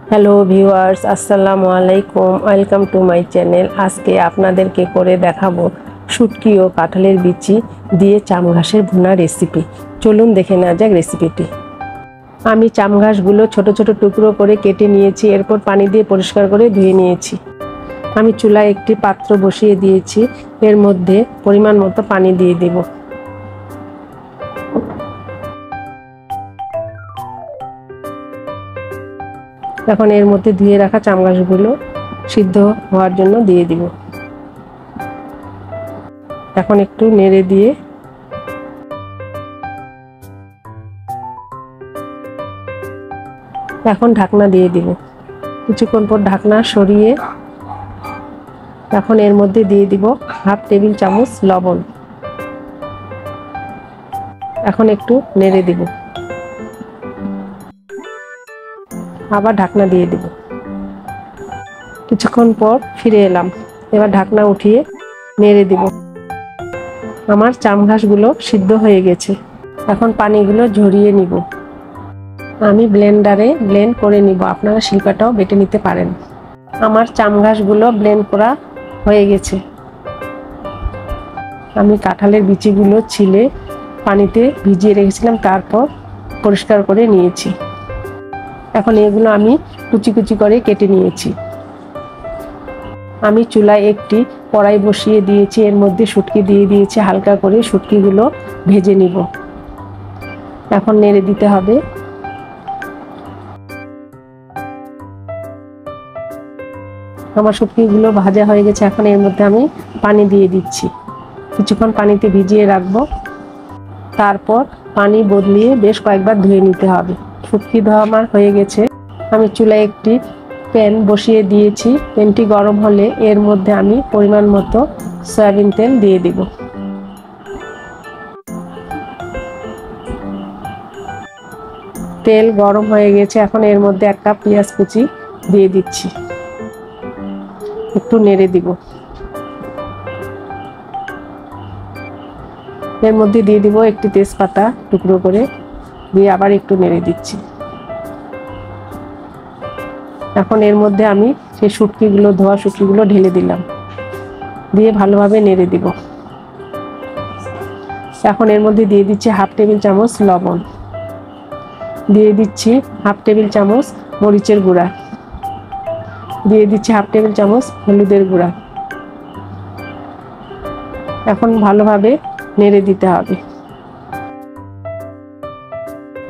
Hello viewers, আসসালামু আলাইকুম। Welcome to my channel. আজকে আপনাদেরকে করে দেখাবো শুটকি ও কাঁঠালের বিচি দিয়ে চাম ঘাসের ভুনা রেসিপি। চলুন দেখে নেওয়া যাক রেসিপিটি। আমি চাম ঘাসগুলো ছোট ছোট টুকরো করে কেটে নিয়েছি, এরপর পানি দিয়ে পরিষ্কার করে ধুয়ে নিয়েছি। আমি চুলায় একটি পাত্র বসিয়ে দিয়েছি, এর মধ্যে পরিমাণ মতো পানি দিয়ে দেব। এখন এর মধ্যে ধুয়ে রাখা চাম ঘাসগুলো সিদ্ধ হওয়ার জন্য দিয়ে দিব। এখন একটু নেড়ে দিয়ে এখন ঢাকনা দিয়ে দিব। কিছুক্ষণ পর ঢাকনা সরিয়ে এখন এর মধ্যে দিয়ে দিব হাফ টেবিল চামচ লবণ। এখন একটু নেড়ে দিব, আবার ঢাকনা দিয়ে দিব। কিছুক্ষণ পর ফিরে এলাম, এবার ঢাকনা উঠিয়ে নেড়ে দিব। আমার চাম ঘাসগুলো সিদ্ধ হয়ে গেছে, এখন পানিগুলো ঝরিয়ে নিব। আমি ব্লেন্ডারে ব্লেন্ড করে নিব, আপনারা শিলপাটাও বেটে নিতে পারেন। আমার চাম ঘাসগুলো ব্লেন্ড করা হয়ে গেছে। আমি কাঁঠালের বিচিগুলো ছিলে পানিতে ভিজিয়ে রেখেছিলাম, তারপর পরিষ্কার করে নিয়েছি। এখন এগুলো আমি কুচি কুচি করে কেটে নিয়েছি। আমি চুলায় একটি কড়াই বসিয়ে দিয়েছি, এর মধ্যে শুটকি দিয়ে দিয়েছি। হালকা করে শুটকিগুলো ভেজে নিব। এখন নেড়ে দিতে হবে। আমার শুটকিগুলো ভাজা হয়ে গেছে, এখন এর মধ্যে আমি পানি দিয়ে দিচ্ছি। কিছুক্ষণ পানিতে ভিজিয়ে রাখবো, তারপর পানি বদলিয়ে বেশ কয়েকবার ধুয়ে নিতে হবে। শুটকি ধোয়া আমার হয়ে গেছে। আমি চুলায় একটি প্যান বসিয়ে দিয়েছি, প্যানটি গরম হলে এর মধ্যে আমি পরিমাণ মতো সয়াবিন তেল দিয়ে দিব। তেল গরম হয়ে গেছে, এখন এর মধ্যে একটা পেঁয়াজ কুচি দিয়ে দিচ্ছি। একটু নেড়ে দিব। এর মধ্যে দিয়ে দিব একটি তেজপাতা টুকরো করে, দিয়ে আবার একটু নেড়ে দিচ্ছি। এখন এর মধ্যে আমি সেই শুটকিগুলো, ধোয়া শুটকিগুলো ঢেলে দিলাম, দিয়ে ভালোভাবে নেড়ে দিব। এখন এর মধ্যে দিয়ে দিচ্ছি হাফ টেবিল চামচ লবণ, দিয়ে দিচ্ছি হাফ টেবিল চামচ মরিচের গুঁড়া, দিয়ে দিচ্ছি হাফ টেবিল চামচ হলুদের গুঁড়া। এখন ভালোভাবে নেড়ে দিতে হবে।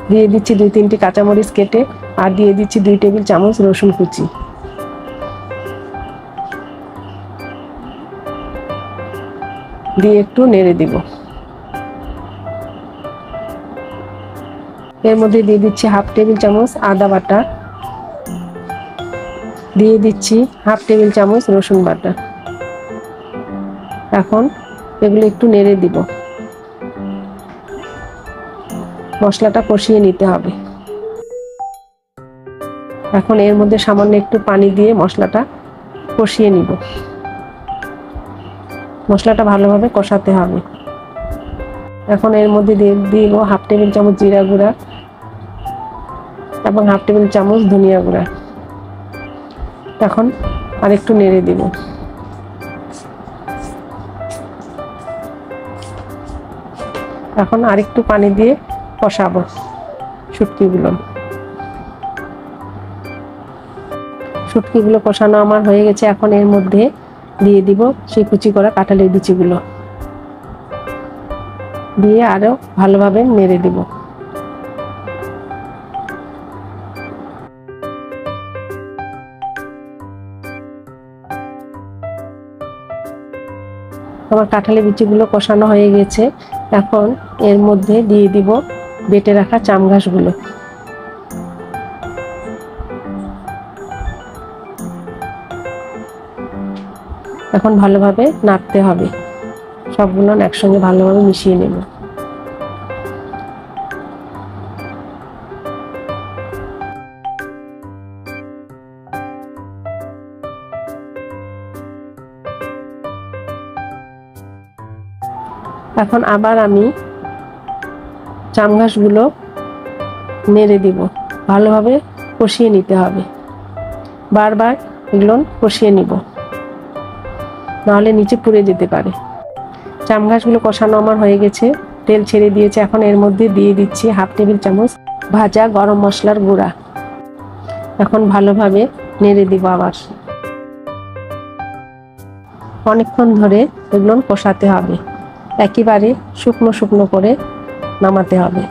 দিয়ে দিচ্ছি 2-3টি কাঁচামরিচ কেটে, আর দিয়ে দিচ্ছি 2 টেবিল চামচ রসুন কুচি। দিয়ে একটু নেড়ে দিব। এর মধ্যে দিয়ে দিচ্ছি হাফ টেবিল চামচ আদা বাটা, দিয়ে দিচ্ছি হাফ টেবিল চামচ রসুন বাটা। এখন এগুলো একটু নেড়ে দিব। মশলাটা কষিয়ে নিতে হবে। এখন এর মধ্যে সামান্য একটু পানি দিয়ে মশলাটা কষিয়ে নিব। মশলাটা ভালোভাবে কষাতে হবে। এখন এর মধ্যে দিয়ে দিব হাফ টেবিল চামচ জিরা গুঁড়া এবং হাফ টেবিল চামচ ধনিয়া গুঁড়া। এখন আরেকটু নেড়ে দিব। এখন আরেকটু পানি দিয়ে কষাবো শুটকিগুলো। শুটকিগুলো কষানো আমার হয়ে গেছে। এখন এর মধ্যে দিয়ে দিব সেই কুচি করা কাঁঠালের বিচিগুলো, দিয়ে আরো ভালোভাবে নেড়ে দিব। আমার কাঁঠালের বিচিগুলো কষানো হয়ে গেছে। এখন এর মধ্যে দিয়ে দিব বেটে রাখা চাম ঘাসগুলো। এখন ভালোভাবে নাড়তে হবে, সবগুলো একসঙ্গে ভালোভাবে মিশিয়ে নেব। এখন আবার আমি চাম ঘাসগুলো নেড়ে দিব, ভালোভাবে কষিয়ে নিতে হবে। বারবার এগুলো কষিয়ে নিব, নাহলে নিচে পুড়ে যেতে পারে। চাম ঘাসগুলো কষানো আমার হয়ে গেছে, তেল ছেড়ে দিয়েছে। এখন এর মধ্যে দিয়ে দিচ্ছি 1/2 টেবিল চামচ ভাজা গরম মশলার গুঁড়া। এখন ভালোভাবে নেড়ে দিব আবার। অনেকক্ষণ ধরে এগুলো কষাতে হবে, একেবারে শুকনো শুকনো করে নামাতে হবে।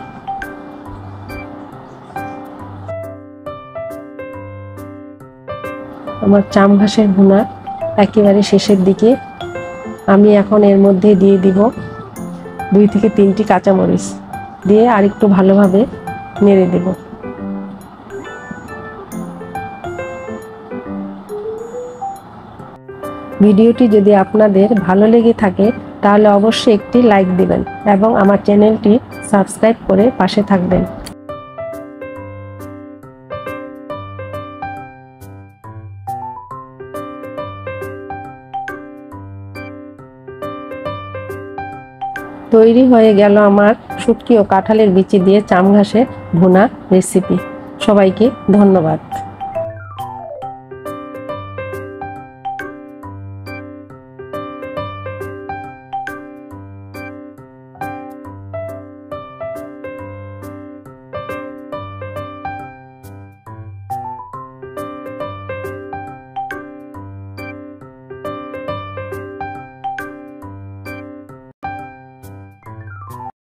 আমার চাম ঘাসের ভুনা একেবারে শেষের দিকে। আমি এখন এর মধ্যে দিয়ে দিব 2 থেকে 3টি কাঁচামরিচ, দিয়ে আরেকটু ভালোভাবে নেড়ে দেব। ভিডিওটি যদি আপনাদের ভালো লেগে থাকে তাহলে অবশ্যই একটি লাইক দিবেন এবং আমার চ্যানেলটি সাবস্ক্রাইব করে পাশে থাকবেন। তৈরি হয়ে গেল আমার শুটকি ও কাঁঠালের বিচি দিয়ে চাম ঘাসের ভুনা রেসিপি। সবাইকে ধন্যবাদ।